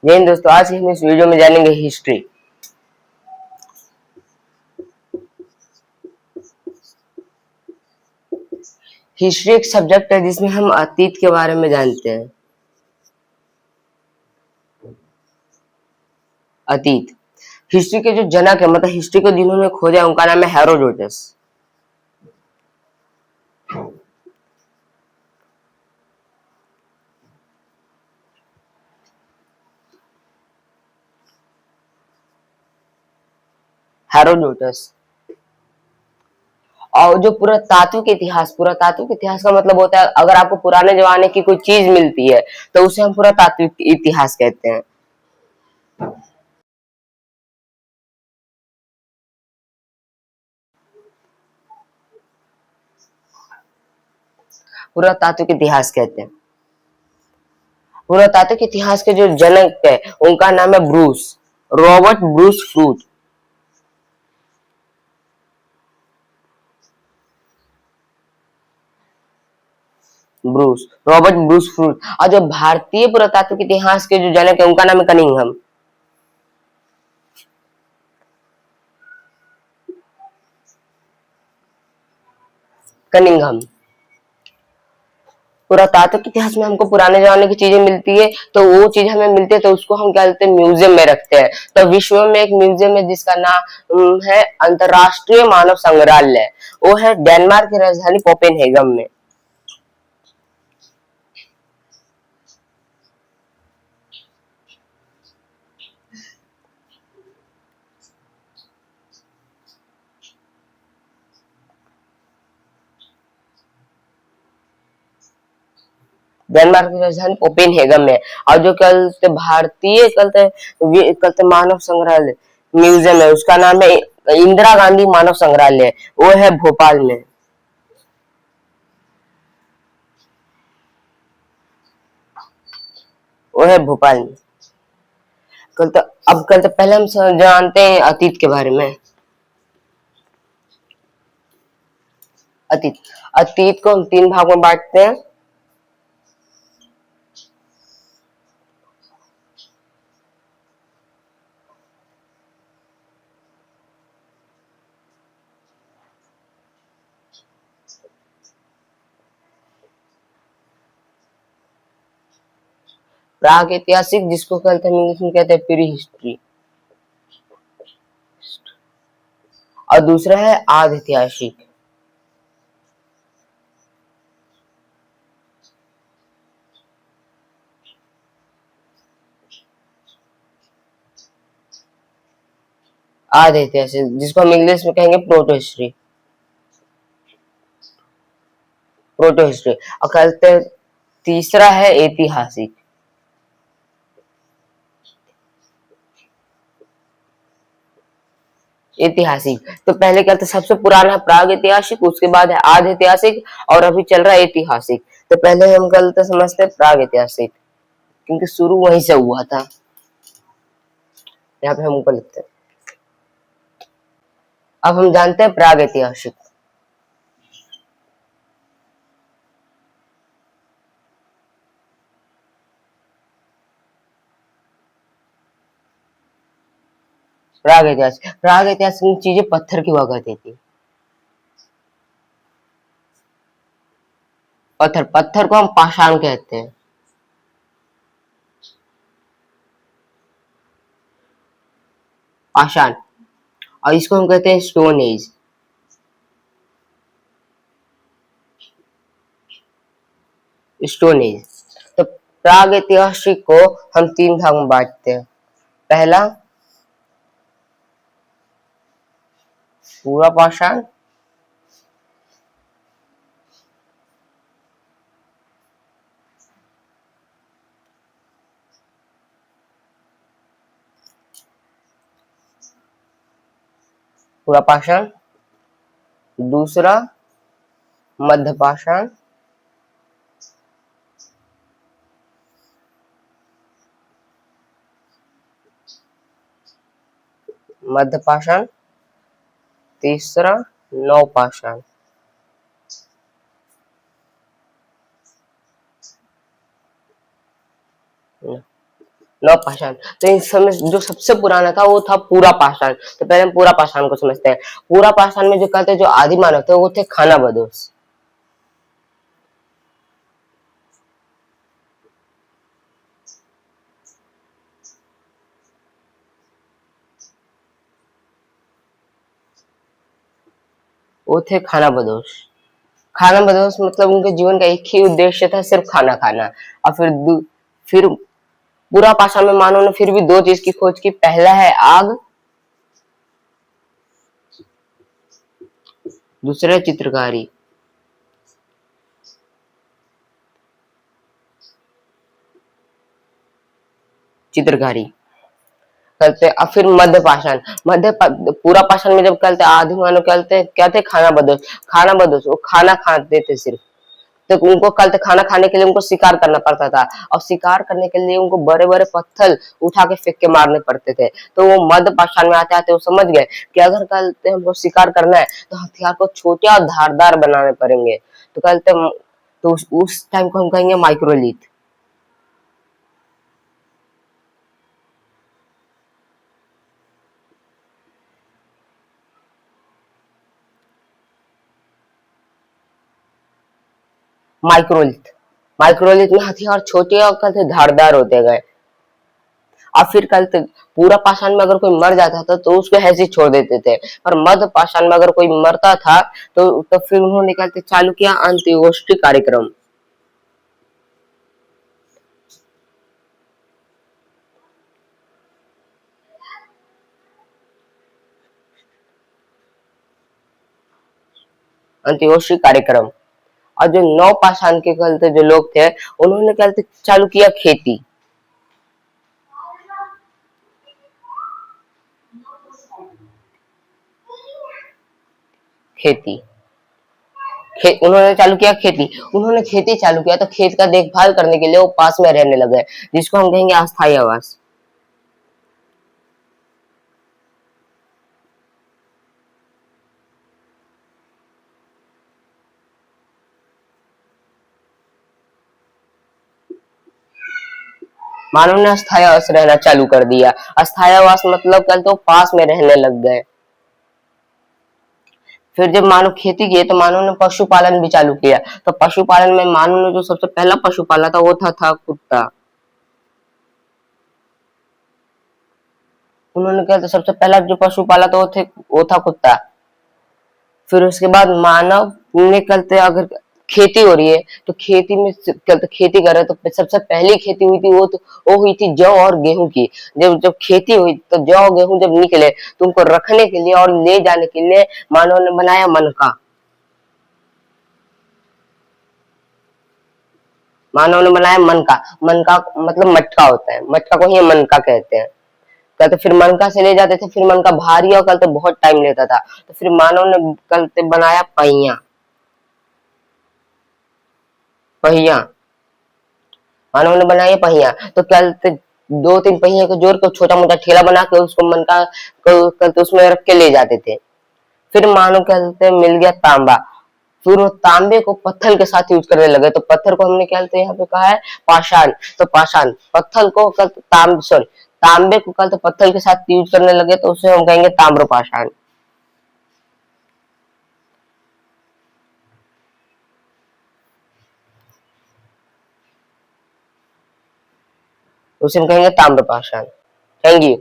जय हिंद दोस्तों, आज की हम इस वीडियो में जानेंगे हिस्ट्री। हिस्ट्री एक सब्जेक्ट है जिसमें हम अतीत के बारे में जानते हैं। अतीत हिस्ट्री के जो जनक है, मतलब हिस्ट्री को जिन्होंने खोजा उनका नाम है हेरोडोटस। हेरोडोटस। और जो पुरातात्विक इतिहास का मतलब होता है, अगर आपको पुराने जमाने की कोई चीज मिलती है तो उसे हम पुरातात्विक इतिहास कहते हैं। पुरातात्विक इतिहास कहते हैं। पुरातात्विक इतिहास के जो जनक है उनका नाम है Bruce, Robert Bruce fruit. Robert Bruce fruit. और जो भारतीय पुरातात्विक इतिहास के जो जनक है उनका नाम है कनिंघम। कनिंघम। पुरातात्विक इतिहास में हमको पुराने जमाने की चीजें मिलती है, तो वो चीज हमें मिलती है तो उसको हम क्या कहते हैं, म्यूजियम में रखते हैं। तो विश्व में एक म्यूजियम है जिसका नाम है अंतरराष्ट्रीय मानव संग्रहालय। वो है डेनमार्क की राजधानी कोपेनहेगन में। डेनमार्क की राजधानी कोपेनहेगन में। और जो कहते भारतीय कहते मानव संग्रहालय म्यूजियम है, उसका नाम है इंदिरा गांधी मानव संग्रहालय। वो है भोपाल में। वो है भोपाल में। कल तो कल तो पहले हम जानते हैं अतीत के बारे में। अतीत अतीत को हम तीन भागों में बांटते हैं। प्राग ऐतिहासिक, जिसको कहते हैं इंग्लिश में कहते हैं प्री हिस्ट्री। और दूसरा है आध ऐतिहासिक। आध ऐतिहासिक जिसको हम इंग्लिश में कहेंगे प्रोटो हिस्ट्री। Proto history. और कहते हैं तीसरा है ऐतिहासिक। ऐतिहासिक तो पहले क्या था, सबसे पुराना है प्राग ऐतिहासिक, उसके बाद है आध ऐतिहासिक, और अभी चल रहा है ऐतिहासिक। तो पहले हम गलत समझते हैं प्राग ऐतिहासिक, क्योंकि शुरू वहीं से हुआ था। यहाँ पे हमको लगता है। अब हम जानते हैं प्राग ऐतिहासिक। प्राग ऐतिहासिक में चीजें पत्थर की हुआ करती थी। पत्थर को हम पाषाण कहते हैं। पाषाण। और इसको हम कहते हैं स्टोन एज। Stone age. तो प्राग ऐतिहासिक को हम तीन भाग में बांटते हैं। पहला पूरा पाषाण। पूरा पाषाण। दूसरा मध्य पाषाण। मध्य पाषाण। तीसरा नव पाषाण। नवपाषाण। तो इन समय जो सबसे पुराना था वो था पूरा पाषाण। तो पहले हम पूरा पाषाण को समझते हैं। पूरा पाषाण में जो कहते हैं जो आदि मानव थे वो थे खानाबदोश। वो थे खानाबदोश। खानाबदोश मतलब उनके जीवन का एक ही उद्देश्य था, सिर्फ खाना खाना। और फिर पूरा पाषाण में मानव ने फिर भी दो चीज की खोज की। पहला है आग, दूसरा है चित्रकारी। चित्रकारी कहते हैं। अब फिर मध्य पाषाण। पूरा पाषाण में जब कहते आदि मानव कहते क्या थे, खाना बदोश। खाना बदोश वो खाना खाते थे सिर्फ। तो उनको कहते खाना खाने के लिए उनको शिकार करना पड़ता था, और शिकार करने के लिए उनको बड़े बड़े पत्थर उठा के फेंक के मारने पड़ते थे। तो वो मध्य पाषाण में आते आते वो समझ गए कि अगर कहते हमको शिकार करना है तो हथियार को छोटे और धारदार बनाने पड़ेंगे। तो कहते तो उस टाइम को हम कहेंगे माइक्रोलिथ। माइक्रोलिथ। माइक्रोलिथ में हथियार छोटे और कहते धारदार होते गए। और फिर कहते पूरा पाषाण में अगर कोई मर जाता था तो उसको ऐसे ही छोड़ देते थे, पर मध्य पाषाण में अगर कोई मरता था तो फिर उन्होंने कहते चालू किया अंत्येष्टि कार्यक्रम। अंत्येष्टि कार्यक्रम। और जो नौ पाषाण के कहते जो लोग थे उन्होंने कहते चालू किया खेती। खेती उन्होंने चालू किया खेती। उन्होंने खेती चालू किया तो खेत का देखभाल करने के लिए वो पास में रहने लगे, जिसको हम कहेंगे अस्थायी आवास। मानव ने अस्थायी आवास रहना चालू कर दिया। अस्थायी आवास मतलब कल तो पास में रहने लग गए। फिर जब मानव खेती किए तो मानव ने पशुपालन भी चालू किया। तो पशुपालन में मानव ने जो सबसे पहला पशु पाला था वो था कुत्ता। उन्होंने क्या था सबसे पहला जो पशु पाला था वो था कुत्ता। फिर उसके बाद मानव ने कहते अगर खेती हो रही है तो खेती में कहते खेती कर रहे हैं तो सबसे पहली खेती हुई थी वो हुई थी जौ और गेहूं की। जब जब खेती हुई तो जौ और गेहूं जब निकले तो उनको रखने के लिए और ले जाने के लिए मानव ने बनाया मनका। मानव ने बनाया मनका। मनका मतलब मटका होता है, मटका को ही मनका कहते हैं। कहते फिर मनका से ले जाते थे, फिर मनका भारी और कल तो बहुत टाइम लेता था, तो फिर मानव ने कल बनाया पहिया। पहिया मानव ने बनाया पहिया। तो कल दो तीन पहिए को जोड़ कर छोटा मोटा ठेला बना के उसको मनका को कल तो उसमें रख के ले जाते थे। फिर मानव कहते मिल गया तांबा। फिर वो तांबे को पत्थर के साथ यूज करने लगे। तो पत्थर को हमने क्या यहाँ पे कहा है पाषाण। तो पाषाण पत्थर को कल तांबे को कल तो पत्थर के साथ यूज करने लगे तो उसे हम कहेंगे ताम्र पाषाण। उसे हम कहेंगे ताम्र पाषाण। Thank you.